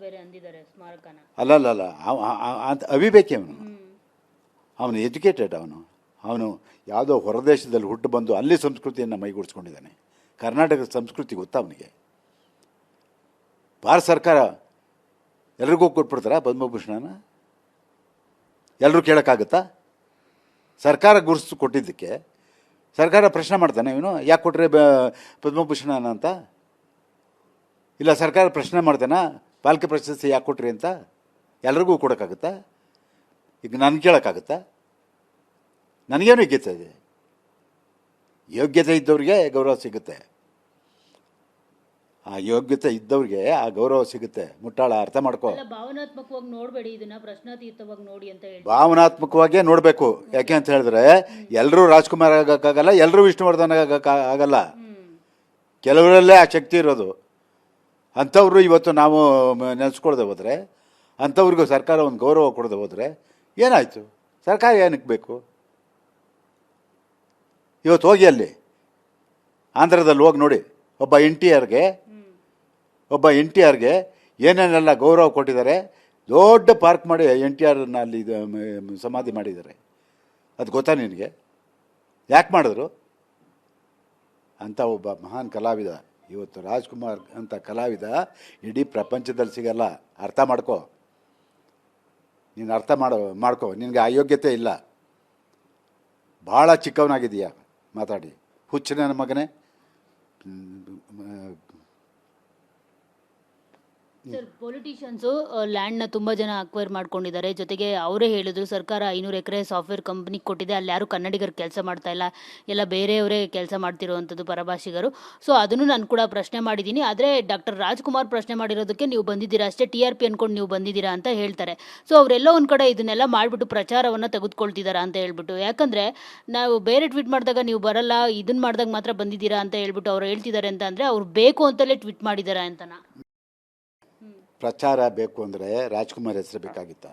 ಬೇರೆ ಅಂದಿದ್ದಾರೆ ಸ್ಮಾರಕನ. ಅಲ್ಲ ಅಂತ ಅವಿಬೇಕಿ ಅವನು ಎಜುಕೇಟೆಡ್, ಅವನು ಯಾವುದೋ ಹೊರದೇಶದಲ್ಲಿ ಹುಟ್ಟು ಬಂದು ಅಲ್ಲಿ ಸಂಸ್ಕೃತಿಯನ್ನು ಮೈಗೂಡಿಸ್ಕೊಂಡಿದ್ದಾನೆ. ಕರ್ನಾಟಕದ ಸಂಸ್ಕೃತಿ ಗೊತ್ತಾ ಅವನಿಗೆ? ಭಾರತ ಸರ್ಕಾರ ಎಲ್ರಿಗೂ ಕೊಟ್ಬಿಡ್ತಾರ ಪದ್ಮಭೂಷಣನ? ಎಲ್ಲರೂ ಕೇಳೋಕ್ಕಾಗುತ್ತಾ? ಸರ್ಕಾರ ಗುರುತು ಕೊಟ್ಟಿದ್ದಕ್ಕೆ ಸರ್ಕಾರ ಪ್ರಶ್ನೆ ಮಾಡ್ತಾನೆ, ಇವನು ಯಾಕೆ ಕೊಟ್ಟರೆ ಪದ್ಮಭೂಷಣನ ಅಂತ? ಇಲ್ಲ ಸರ್ಕಾರ ಪ್ರಶ್ನೆ ಮಾಡ್ತಾನೆ, ಪಾಲಿಕೆ ಪ್ರಶಸ್ತಿ ಯಾಕೆ ಕೊಟ್ರಿ ಅಂತ? ಎಲ್ರಿಗೂ ಕೊಡೋಕ್ಕಾಗುತ್ತಾ? ಈಗ ನಾನು ಕೇಳೋಕ್ಕಾಗುತ್ತಾ? ನನಗೇನು ಯೋಗ್ಯತೆ ಇದೆ? ಯೋಗ್ಯತೆ ಇದ್ದವ್ರಿಗೆ ಗೌರವ ಸಿಗುತ್ತೆ. ಆ ಯೋಗ್ಯತೆ ಇದ್ದವ್ರಿಗೆ ಆ ಗೌರವ ಸಿಗುತ್ತೆ. ಮುಟ್ಟಾಳ, ಅರ್ಥ ಮಾಡ್ಕೋ. ಭಾವನಾತ್ಮಕವಾಗಿ ನೋಡಬೇಡಿ, ಇದನ್ನ ಪ್ರಶ್ನಾತೀತವಾಗಿ ನೋಡಿ ಅಂತ ಹೇಳಿ. ಭಾವನಾತ್ಮಕವಾಗೇ ನೋಡಬೇಕು. ಯಾಕೆ ಅಂತ ಹೇಳಿದ್ರೆ ಎಲ್ಲರೂ ರಾಜ್ಕುಮಾರ್ ಆಗೋಕ್ಕಾಗಲ್ಲ, ಎಲ್ಲರೂ ವಿಷ್ಣುವರ್ಧನ್ ಆಗಲ್ಲ. ಕೆಲವರಲ್ಲೇ ಆ ಶಕ್ತಿ ಇರೋದು. ಅಂಥವ್ರು ಇವತ್ತು ನಾವು ನೆನೆಸ್ಕೊಳ್ದೆ ಹೋದರೆ, ಅಂಥವ್ರಿಗೂ ಸರ್ಕಾರ ಒಂದು ಗೌರವ ಕೊಡದೆ ಹೋದರೆ ಏನಾಯಿತು? ಸರ್ಕಾರ ಏನಕ್ಕೆ ಬೇಕು? ಇವತ್ತು ಹೋಗಿ ಅಲ್ಲಿ ಆಂಧ್ರದಲ್ಲಿ ಹೋಗಿ ನೋಡಿ, ಒಬ್ಬ ಎನ್ ಟಿ ಆರ್ಗೆ ಏನೇನೆಲ್ಲ ಗೌರವ ಕೊಟ್ಟಿದ್ದಾರೆ. ದೊಡ್ಡ ಪಾರ್ಕ್ ಮಾಡಿ ಎನ್ ಟಿ ಆರ್ನ ಅಲ್ಲಿ ಸಮಾಧಿ ಮಾಡಿದ್ದಾರೆ. ಅದು ಗೊತ್ತಾ ನಿನಗೆ? ಯಾಕೆ ಮಾಡಿದ್ರು? ಅಂಥ ಒಬ್ಬ ಮಹಾನ್ ಕಲಾವಿದ ಇವತ್ತು ರಾಜ್ಕುಮಾರ್ ಅಂತ ಕಲಾವಿದ ಇಡೀ ಪ್ರಪಂಚದಲ್ಲಿ ಸಿಗಲ್ಲ. ಅರ್ಥ ಮಾಡ್ಕೋ, ನೀನು ಅರ್ಥ ಮಾಡ್ಕೋ. ನಿನಗೆ ಆ ಯೋಗ್ಯತೆ ಇಲ್ಲ. ಭಾಳ ಚಿಕ್ಕವನಾಗಿದೆಯಾ ಮಾತಾಡಿ. ಹುಚ್ಚನ ಮಗನೇ. ಸರ್, ಪೊಲಿಟಿಷಿಯನ್ಸು ಲ್ಯಾಂಡ್ನ ತುಂಬ ಜನ ಅಕ್ವೈರ್ ಮಾಡ್ಕೊಂಡಿದ್ದಾರೆ. ಜೊತೆಗೆ ಅವರೇ ಹೇಳಿದ್ರು ಸರ್ಕಾರ 500 ಎಕರೆ ಸಾಫ್ಟ್ವೇರ್ ಕಂಪ್ನಿಗೆ ಕೊಟ್ಟಿದೆ, ಅಲ್ಲಿ ಯಾರು ಕನ್ನಡಿಗರು ಕೆಲಸ ಮಾಡ್ತಾ ಇಲ್ಲ, ಎಲ್ಲ ಬೇರೆಯವರೇ ಕೆಲಸ ಮಾಡ್ತಿರುವಂಥದ್ದು, ಪರಭಾಷಿಗರು. ಸೊ ಅದನ್ನು ನಾನು ಕೂಡ ಪ್ರಶ್ನೆ ಮಾಡಿದ್ದೀನಿ. ಆದರೆ ಡಾಕ್ಟರ್ ರಾಜ್ಕುಮಾರ್ ಪ್ರಶ್ನೆ ಮಾಡಿರೋದಕ್ಕೆ ನೀವು ಬಂದಿದ್ದೀರಾ ಅಷ್ಟೇ, TRP ಅಂದ್ಕೊಂಡು ನೀವು ಬಂದಿದ್ದೀರಾ ಅಂತ ಹೇಳ್ತಾರೆ. ಸೊ ಅವರೆಲ್ಲೋ ಒಂದು ಕಡೆ ಇದನ್ನೆಲ್ಲ ಮಾಡಿಬಿಟ್ಟು ಪ್ರಚಾರವನ್ನು ತೆಗೆದುಕೊಳ್ತಿದ್ದಾರಾ ಅಂತ ಹೇಳ್ಬಿಟ್ಟು. ಯಾಕಂದರೆ ನಾವು ಬೇರೆ ಟ್ವೀಟ್ ಮಾಡಿದಾಗ ನೀವು ಬರಲ್ಲ, ಇದನ್ನು ಮಾಡಿದಾಗ ಮಾತ್ರ ಬಂದಿದ್ದೀರಾ ಅಂತ ಹೇಳ್ಬಿಟ್ಟು ಅವ್ರು ಹೇಳ್ತಿದ್ದಾರೆ. ಅಂತ ಅಂದರೆ ಅವ್ರು ಬೇಕು ಅಂತಲೇ ಟ್ವೀಟ್ ಮಾಡಿದ್ದಾರೆ ಅಂತನಾ? ಪ್ರಚಾರ ಬೇಕು ಅಂದರೆ ರಾಜ್ಕುಮಾರ್ ಹೆಸರು ಬೇಕಾಗಿತ್ತಾ?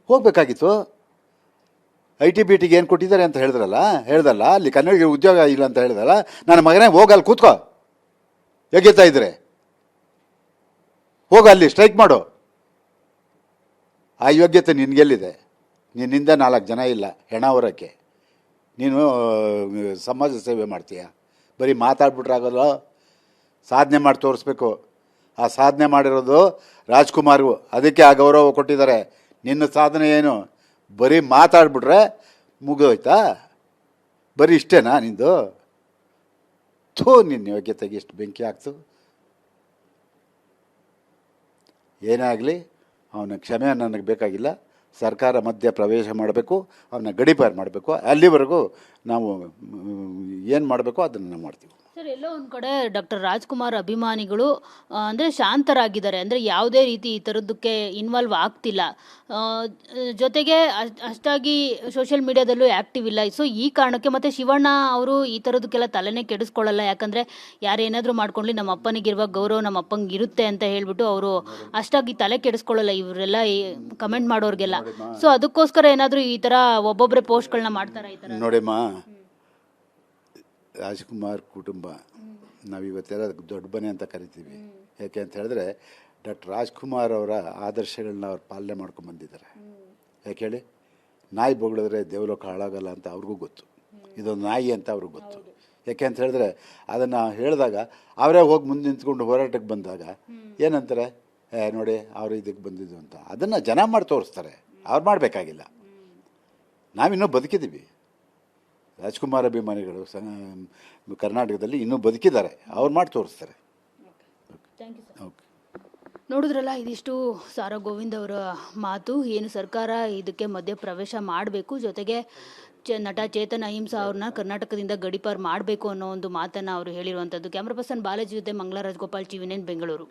ಹೋಗಬೇಕಾಗಿತ್ತು. IT-BTಗೆ ಏನು ಕೊಟ್ಟಿದ್ದಾರೆ ಅಂತ ಹೇಳ್ದಲ್ಲ, ಅಲ್ಲಿ ಕನ್ನಡಿಗರಿಗೆ ಉದ್ಯೋಗ ಇಲ್ಲ ಅಂತ ಹೇಳ್ದಲ್ಲ. ನನ್ನ ಮಗನೇ ಹೋಗಲ್ಲಿ ಕೂತ್ಕೋ, ಯೋಗ್ಯತಾ ಇದ್ರೆ ಹೋಗ, ಅಲ್ಲಿ ಸ್ಟ್ರೈಕ್ ಮಾಡು. ಆ ಯೋಗ್ಯತೆ ನಿನಗೆಲ್ಲಿದೆ? ನಿನ್ನಿಂದ 4 ಜನ ಇಲ್ಲ ಹೆಣ ಹೊರಕ್ಕೆ. ನೀನು ಸಮಾಜ ಸೇವೆ ಮಾಡ್ತೀಯ? ಬರೀ ಮಾತಾಡ್ಬಿಟ್ರಾಗಲ್ಲ, ಸಾಧನೆ ಮಾಡಿ ತೋರಿಸ್ಬೇಕು. ಆ ಸಾಧನೆ ಮಾಡಿರೋದು ರಾಜ್ಕುಮಾರ್ಗೂ, ಅದಕ್ಕೆ ಆ ಗೌರವ ಕೊಟ್ಟಿದ್ದಾರೆ. ನಿನ್ನ ಸಾಧನೆ ಏನು? ಬರೀ ಮಾತಾಡ್ಬಿಟ್ರೆ ಮುಗಿದೋಯ್ತಾ? ಬರೀ ಇಷ್ಟೇನಾ ನಿಂದು? ನಿನ್ನ ಯೋಗ್ಯತೆಗೆ ಎಷ್ಟು ಬೆಂಕಿ ಆಗ್ತು. ಏನೇ ಆಗಲಿ ಅವನ ಕ್ಷಮೆ ನನಗೆ ಬೇಕಾಗಿಲ್ಲ. ಸರ್ಕಾರ ಮಧ್ಯೆ ಪ್ರವೇಶ ಮಾಡಬೇಕು, ಅವನ್ನ ಗಡೀಪಾರು ಮಾಡಬೇಕು. ಅಲ್ಲಿವರೆಗೂ ನಾವು ಏನು ಮಾಡಬೇಕು ಅದನ್ನು ಮಾಡ್ತೀವಿ. ಸರ್, ಎಲ್ಲೋ ಒಂದು ಕಡೆ ಡಾಕ್ಟರ್ ರಾಜ್ಕುಮಾರ್ ಅಭಿಮಾನಿಗಳು ಅಂದರೆ ಶಾಂತರಾಗಿದ್ದಾರೆ. ಅಂದರೆ ಯಾವುದೇ ರೀತಿ ಈ ಥರದ್ದಕ್ಕೆ ಇನ್ವಾಲ್ವ್ ಆಗ್ತಿಲ್ಲ. ಜೊತೆಗೆ ಅಷ್ಟಾಗಿ ಸೋಷಿಯಲ್ ಮೀಡಿಯಾದಲ್ಲೂ ಆ್ಯಕ್ಟಿವ್ ಇಲ್ಲ. ಸೊ ಈ ಕಾರಣಕ್ಕೆ ಮತ್ತು ಶಿವಣ್ಣ ಅವರು ಈ ಥರದಕ್ಕೆಲ್ಲ ತಲೆನೇ ಕೆಡಿಸ್ಕೊಳ್ಳಲ್ಲ. ಯಾಕಂದರೆ ಯಾರೇನಾದರೂ ಮಾಡ್ಕೊಳ್ಳಿ, ನಮ್ಮ ಅಪ್ಪನಿಗಿರುವ ಗೌರವ ನಮ್ಮ ಅಪ್ಪಂಗೆ ಇರುತ್ತೆ ಅಂತ ಹೇಳ್ಬಿಟ್ಟು ಅವರು ಅಷ್ಟಾಗಿ ತಲೆ ಕೆಡಿಸ್ಕೊಳ್ಳಲ್ಲ ಇವರೆಲ್ಲ ಕಮೆಂಟ್ ಮಾಡೋರಿಗೆಲ್ಲ. ಸೊ ಅದಕ್ಕೋಸ್ಕರ ಏನಾದರೂ ಈ ಥರ ಒಬ್ಬೊಬ್ಬರೇ ಪೋಸ್ಟ್ಗಳನ್ನ ಮಾಡ್ತಾರೆ ಈ ಥರ. ನೋಡಿಮ್ಮ, ರಾಜ್ಕುಮಾರ್ ಕುಟುಂಬ ನಾವಿವತ್ತೆಲ್ಲ ದೊಡ್ಡ ಮನೆ ಅಂತ ಕರಿತೀವಿ. ಯಾಕೆ ಅಂತ ಹೇಳಿದ್ರೆ ಡಾಕ್ಟರ್ ರಾಜ್ಕುಮಾರ್ ಅವರ ಆದರ್ಶಗಳನ್ನ ಅವ್ರು ಪಾಲನೆ ಮಾಡ್ಕೊಂಡು ಬಂದಿದ್ದಾರೆ. ಯಾಕೆ ಹೇಳಿ? ನಾಯಿ ಬೊಗಳಿದ್ರೆ ದೇವಲೋಕ ಹಾಳಾಗಲ್ಲ ಅಂತ ಅವ್ರಿಗೂ ಗೊತ್ತು. ಇದೊಂದು ನಾಯಿ ಅಂತ ಅವ್ರಿಗೆ ಗೊತ್ತು. ಯಾಕೆ ಅಂತ ಹೇಳಿದ್ರೆ ಅದನ್ನು ಹೇಳಿದಾಗ ಅವರೇ ಹೋಗಿ ಮುಂದೆ ನಿಂತ್ಕೊಂಡು ಹೋರಾಟಕ್ಕೆ ಬಂದಾಗ ಏನಂತಾರೆ, ನೋಡಿ ಅವರು ಇದಕ್ಕೆ ಬಂದಿದ್ದು ಅಂತ. ಅದನ್ನು ಜನ ಮಾಡಿ ತೋರಿಸ್ತಾರೆ, ಅವ್ರು ಮಾಡಬೇಕಾಗಿಲ್ಲ. ನಾವಿನ್ನೂ ಬದುಕಿದ್ದೀವಿ. ರಾಜ್ಕುಮಾರ್ ಅಭಿಮಾನಿಗಳು ಕರ್ನಾಟಕದಲ್ಲಿ ಇನ್ನೂ ಬದುಕಿದ್ದಾರೆ, ಅವ್ರು ಮಾಡಿ ತೋರಿಸ್ತಾರೆ. ಓಕೆ, ನೋಡಿದ್ರಲ್ಲ, ಇದಿಷ್ಟು ಸಾರಾ ಗೋವಿಂದ್ ಅವರ ಮಾತು. ಏನು ಸರ್ಕಾರ ಇದಕ್ಕೆ ಮಧ್ಯ ಪ್ರವೇಶ ಮಾಡಬೇಕು, ಜೊತೆಗೆ ನಟ ಚೇತನ್ ಅಹಿಂಸಾ ಅವ್ರನ್ನ ಕರ್ನಾಟಕದಿಂದ ಗಡೀಪಾರು ಮಾಡಬೇಕು ಅನ್ನೋ ಒಂದು ಮಾತನ್ನು ಅವರು ಹೇಳಿರುವಂಥದ್ದು. ಕ್ಯಾಮ್ರಾ ಪರ್ಸನ್ ಬಾಲಾಜಿ ಜೊತೆ ಮಂಗಳಾ ರಾಜಗೋಪಾಲ್, TV9 ಬೆಂಗಳೂರು.